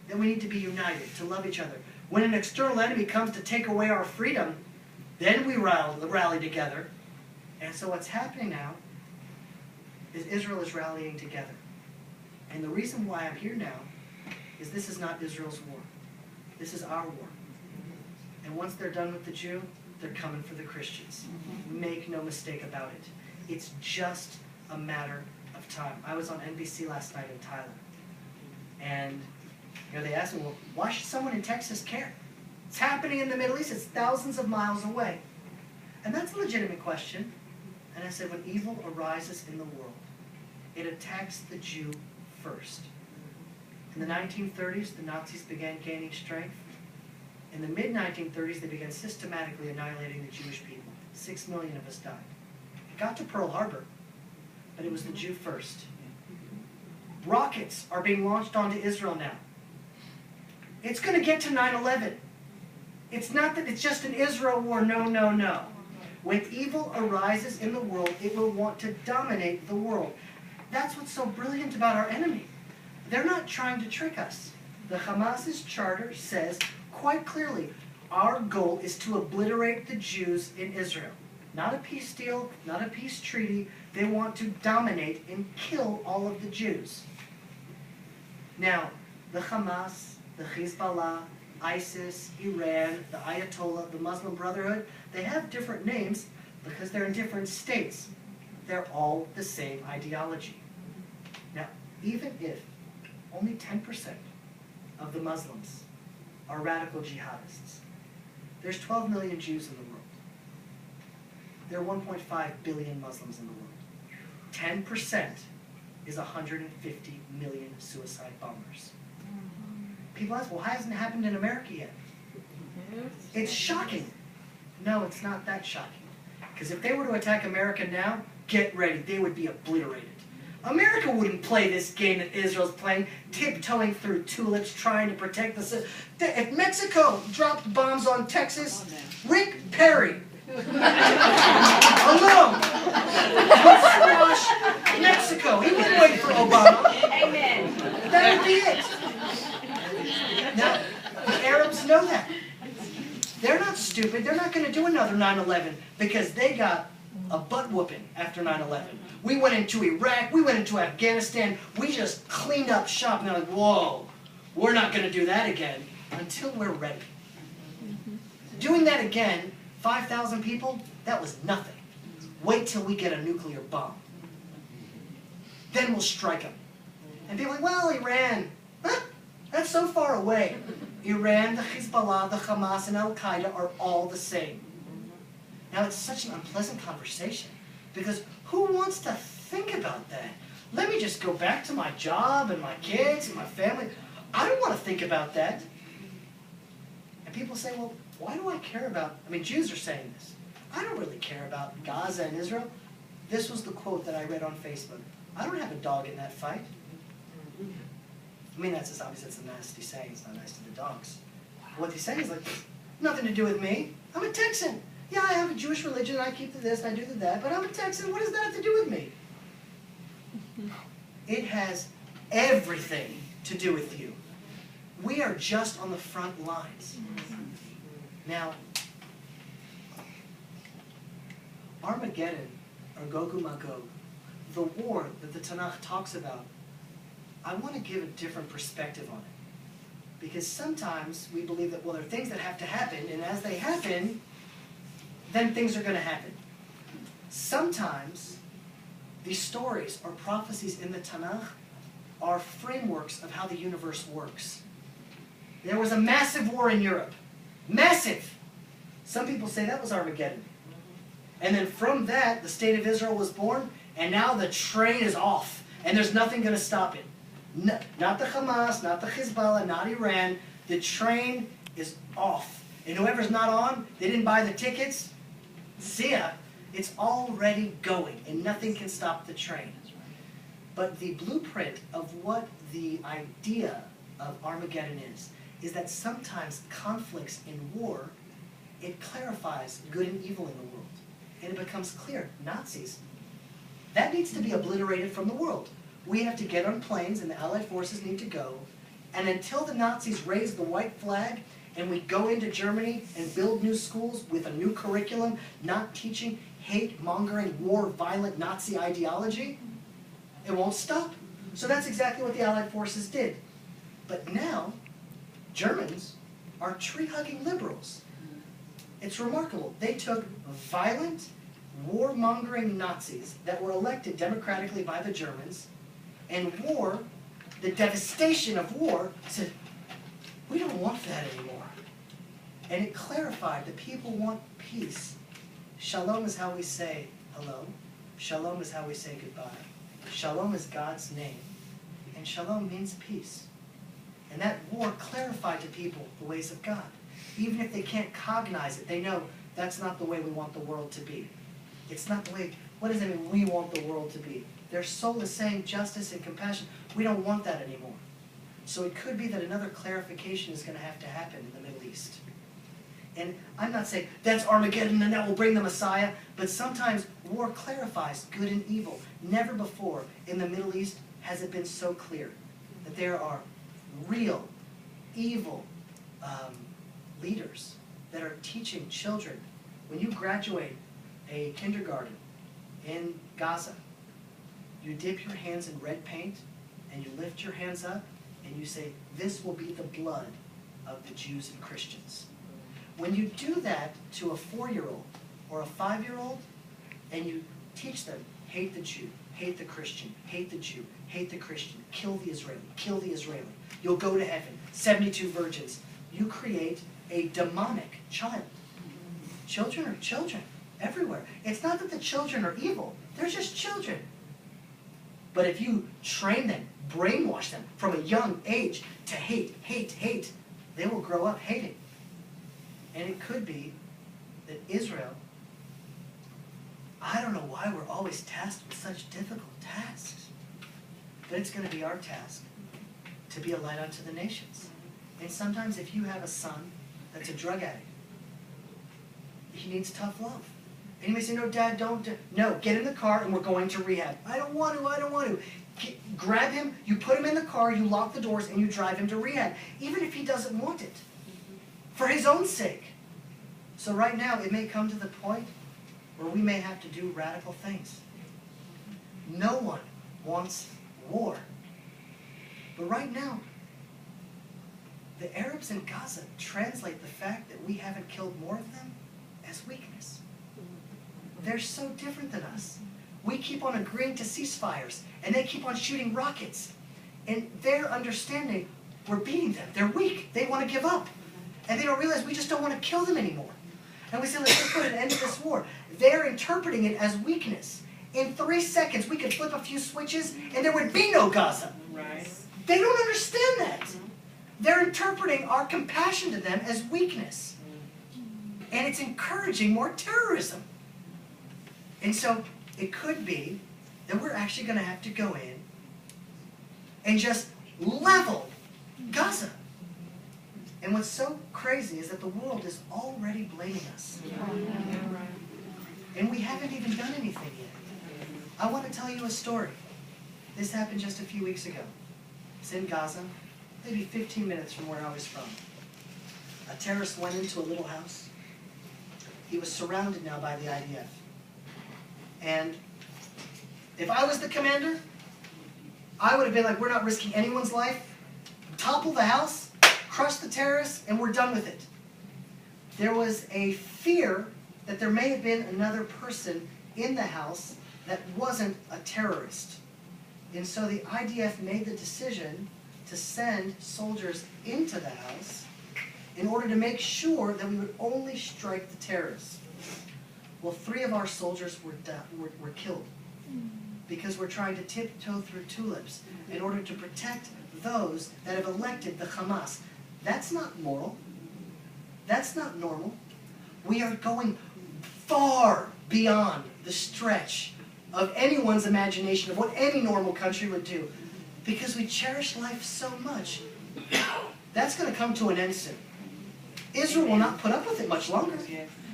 then we need to be united, to love each other. When an external enemy comes to take away our freedom, then we rally together. And so what's happening now is Israel is rallying together. And the reason why I'm here now is this is not Israel's war. This is our war. And once they're done with the Jew, they're coming for the Christians. Make no mistake about it. It's just a matter of time. I was on NBC last night in Thailand. And they asked me, well, why should someone in Texas care? It's happening in the Middle East. It's thousands of miles away. And that's a legitimate question. And I said, when evil arises in the world, it attacks the Jew first. In the 1930s, the Nazis began gaining strength. In the mid-1930s, they began systematically annihilating the Jewish people. 6 million of us died. It got to Pearl Harbor, but it was the Jew first. Rockets are being launched onto Israel now. It's going to get to 9/11. It's not that it's just an Israel war. No, no, no. When evil arises in the world, it will want to dominate the world. That's what's so brilliant about our enemy. They're not trying to trick us. The Hamas's charter says quite clearly, our goal is to obliterate the Jews in Israel. Not a peace deal, not a peace treaty. They want to dominate and kill all of the Jews. Now, the Hamas, the Hezbollah, ISIS, Iran, the Ayatollah, the Muslim Brotherhood, they have different names because they're in different states. They're all the same ideology. Now, even if only 10% of the Muslims are radical jihadists, there's 12 million Jews in the world. There are 1.5 billion Muslims in the world. 10% is 150 million suicide bombers. People ask, well, why hasn't it happened in America yet? It's shocking. No, it's not that shocking. Because if they were to attack America now, get ready, they would be obliterated. America wouldn't play this game that Israel's playing, tiptoeing through tulips, trying to protect the... If Mexico dropped bombs on Texas, Rick Perry, alone, would squash Mexico. He wouldn't wait for Obama. Amen. That would be it. Now, the Arabs know that. They're not stupid. They're not going to do another 9/11 because they got a butt whooping after 9/11. We went into Iraq. We went into Afghanistan. We just cleaned up shop. And they're like, whoa, we're not going to do that again until we're ready. Doing that again, 5,000 people, that was nothing. Wait till we get a nuclear bomb. Then we'll strike them. And people are like, well, Iran, huh? That's so far away. Iran, the Hezbollah, the Hamas, and Al-Qaeda are all the same. Now, it's such an unpleasant conversation because who wants to think about that? Let me just go back to my job and my kids and my family. I don't want to think about that. And people say, well, why do I care about... I mean, Jews are saying this. I don't really care about Gaza and Israel. This was the quote that I read on Facebook. I don't have a dog in that fight. I mean, that's just obviously it's a nasty saying. It's not nice to the dogs. What he's saying is like, nothing to do with me. I'm a Texan. Yeah, I have a Jewish religion. I keep the this and I do the that. But I'm a Texan. What does that have to do with me? It has everything to do with you. We are just on the front lines. Now, Armageddon, or Gog Magog, the war that the Tanakh talks about, I want to give a different perspective on it. Because sometimes we believe that, well, there are things that have to happen, and as they happen, then things are going to happen. Sometimes these stories or prophecies in the Tanakh are frameworks of how the universe works. There was a massive war in Europe. Massive! Some people say that was Armageddon. And then from that, the state of Israel was born, and now the train is off, and there's nothing going to stop it. No, not the Hamas, not the Hezbollah, not Iran. The train is off. And whoever's not on, they didn't buy the tickets, see ya. It's already going, and nothing can stop the train. But the blueprint of what the idea of Armageddon is that sometimes conflicts in war, it clarifies good and evil in the world. And it becomes clear, Nazis, that needs to be obliterated from the world. We have to get on planes, and the Allied forces need to go And until the Nazis raise the white flag and we go into Germany and build new schools with a new curriculum, not teaching hate-mongering, war, violent Nazi ideology, it won't stop. So that's exactly what the Allied forces did. But now, Germans are tree-hugging liberals. It's remarkable. They took violent, war-mongering Nazis that were elected democratically by the Germans, and war, the devastation of war, said, we don't want that anymore. And it clarified that people want peace. Shalom is how we say hello. Shalom is how we say goodbye. Shalom is God's name. And shalom means peace. And that war clarified to people the ways of God. Even if they can't cognize it, they know that's not the way we want the world to be. It's not the way, what does it mean we want the world to be? Their soul is saying justice and compassion. We don't want that anymore. So it could be that another clarification is going to have to happen in the Middle East. And I'm not saying that's Armageddon and that will bring the Messiah, but sometimes war clarifies good and evil. Never before in the Middle East has it been so clear that there are real, evil leaders that are teaching children. When you graduate a kindergarten in Gaza, you dip your hands in red paint and you lift your hands up and you say, this will be the blood of the Jews and Christians. When you do that to a 4-year-old or a 5-year-old and you teach them, hate the Jew, hate the Christian, hate the Jew, hate the Christian, kill the Israeli, you'll go to heaven, 72 virgins. You create a demonic child. Children are children everywhere. It's not that the children are evil, they're just children. But if you train them, brainwash them from a young age to hate, hate, hate, they will grow up hating. And it could be that Israel, I don't know why we're always tasked with such difficult tasks, but it's going to be our task to be a light unto the nations. And sometimes if you have a son that's a drug addict, he needs tough love. And you may say, no, Dad, don't. No, get in the car and we're going to rehab. I don't want to. Grab him, you put him in the car, you lock the doors, and you drive him to rehab, even if he doesn't want it, for his own sake. So right now, it may come to the point where we may have to do radical things. No one wants war. But right now, the Arabs in Gaza translate the fact that we haven't killed more of them as weakness. They're so different than us. We keep on agreeing to ceasefires, and they keep on shooting rockets. And they're understanding we're beating them. They're weak. They want to give up. And they don't realize we just don't want to kill them anymore. And we say, let's just put an end to this war. They're interpreting it as weakness. In 3 seconds, we could flip a few switches, and there would be no Gaza. Right. They don't understand that. They're interpreting our compassion to them as weakness. And it's encouraging more terrorism. And so it could be that we're actually going to have to go in and just level Gaza. And what's so crazy is that the world is already blaming us. And we haven't even done anything yet. I want to tell you a story. This happened just a few weeks ago. It's in Gaza, maybe 15 minutes from where I was from. A terrorist went into a little house. He was surrounded now by the IDF. And if I was the commander, I would have been like, we're not risking anyone's life. Topple the house, crush the terrorists, and we're done with it. There was a fear that there may have been another person in the house that wasn't a terrorist. And so the IDF made the decision to send soldiers into the house in order to make sure that we would only strike the terrorists. Well, 3 of our soldiers were killed because we're trying to tiptoe through tulips in order to protect those that have elected the Hamas. That's not moral. That's not normal. We are going far beyond the stretch of anyone's imagination of what any normal country would do because we cherish life so much. That's going to come to an end soon. Israel will not put up with it much longer.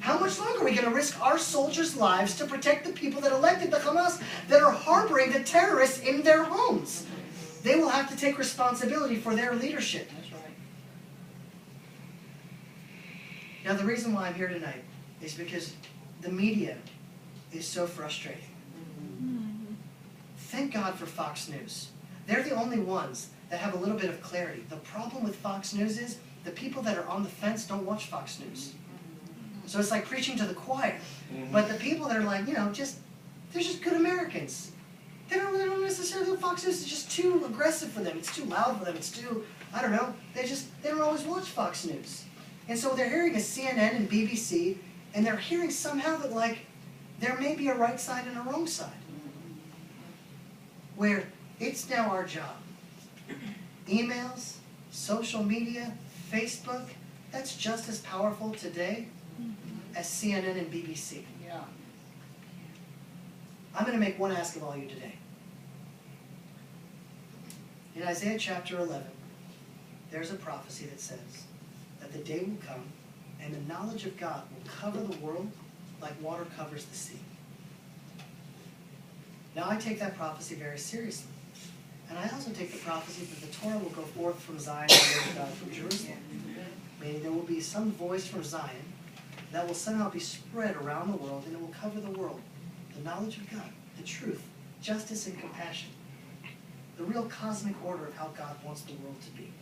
How much longer are we going to risk our soldiers' lives to protect the people that elected the Hamas that are harboring the terrorists in their homes? they will have to take responsibility for their leadership. That's right. Now, the reason why I'm here tonight is because the media is so frustrating. Thank God for Fox News. They're the only ones that have a little bit of clarity. The problem with Fox News is the people that are on the fence don't watch Fox News. So it's like preaching to the choir. But the people that are like, they're just good Americans. They don't necessarily, Fox News is just too aggressive for them. It's too loud for them. It's too, I don't know. They don't always watch Fox News. And so they're hearing a CNN and BBC, and they're hearing somehow that, like, there may be a right side and a wrong side. Where it's now our job. Emails, social media, Facebook, that's just as powerful today as CNN and BBC. Yeah. I'm going to make one ask of all you today. In Isaiah chapter 11, there's a prophecy that says that the day will come and the knowledge of God will cover the world like water covers the sea. Now, I take that prophecy very seriously. And I also take the prophecy that the Torah will go forth from Zion and the word of God from Jerusalem. Meaning there will be some voice from Zion that will somehow be spread around the world, and it will cover the world. The knowledge of God, the truth, justice and compassion. The real cosmic order of how God wants the world to be.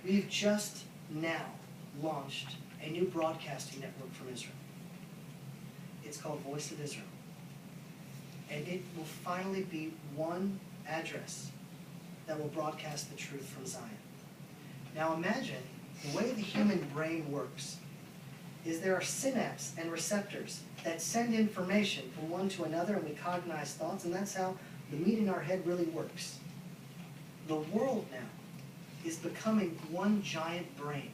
We've just now launched a new broadcasting network from Israel. It's called Voice of Israel. And it will finally be one address that will broadcast the truth from Zion. Now imagine, the way the human brain works is there are synapses and receptors that send information from one to another, and we cognize thoughts, and that's how the meat in our head really works. The world now is becoming one giant brain.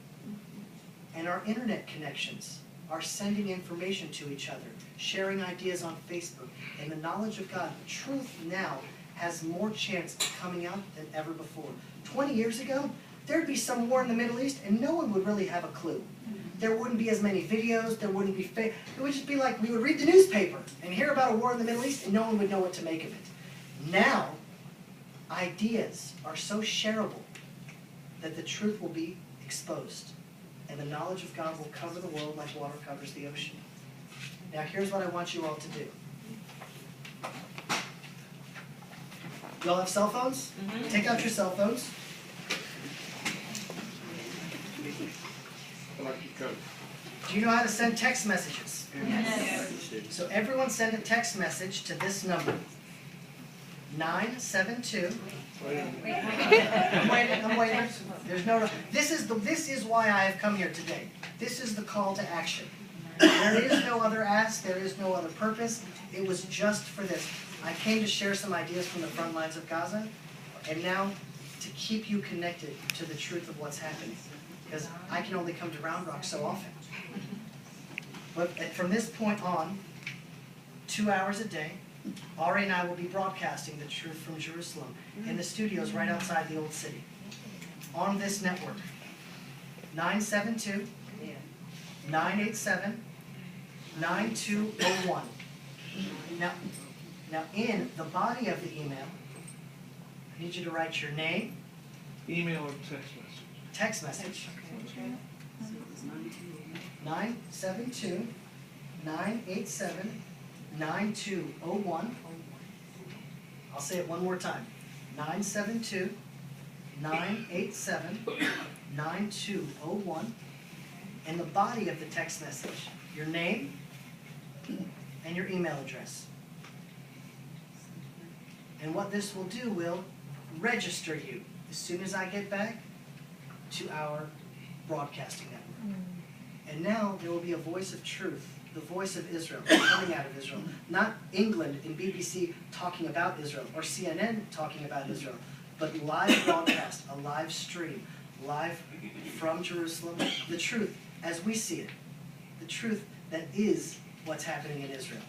And our internet connections are sending information to each other, sharing ideas on Facebook, and the knowledge of God, the truth now has more chance of coming out than ever before. 20 years ago, there'd be some war in the Middle East, and no one would really have a clue. There wouldn't be as many videos, there wouldn't be, it would just be like we would read the newspaper and hear about a war in the Middle East, and no one would know what to make of it. Now, ideas are so shareable that the truth will be exposed. And the knowledge of God will cover the world like water covers the ocean. Now here's what I want you all to do. You all have cell phones? Mm-hmm. Take out your cell phones. Do you know how to send text messages? Yes. So everyone send a text message to this number. 972. I'm waiting. There's no. This is why I have come here today. This is the call to action. There is no other ask. There is no other purpose. It was just for this. I came to share some ideas from the front lines of Gaza, and now to keep you connected to the truth of what's happening, because I can only come to Round Rock so often. But from this point on, 2 hours a day, Ari and I will be broadcasting the truth from Jerusalem in the studios right outside the Old City. On this network, 972-987-9201. Now in the body of the email, I need you to write your name. Email or text message? Text message. 972-987-9201. I'll say it one more time. 972-987-9201. And the body of the text message, your name and your email address. And what this will do will register you as soon as I get back to our broadcasting network. And now there will be a voice of truth, the voice of Israel, coming out of Israel. Not England and BBC talking about Israel, or CNN talking about Israel, but live broadcast, a live stream, live from Jerusalem, the truth as we see it, the truth that is what's happening in Israel.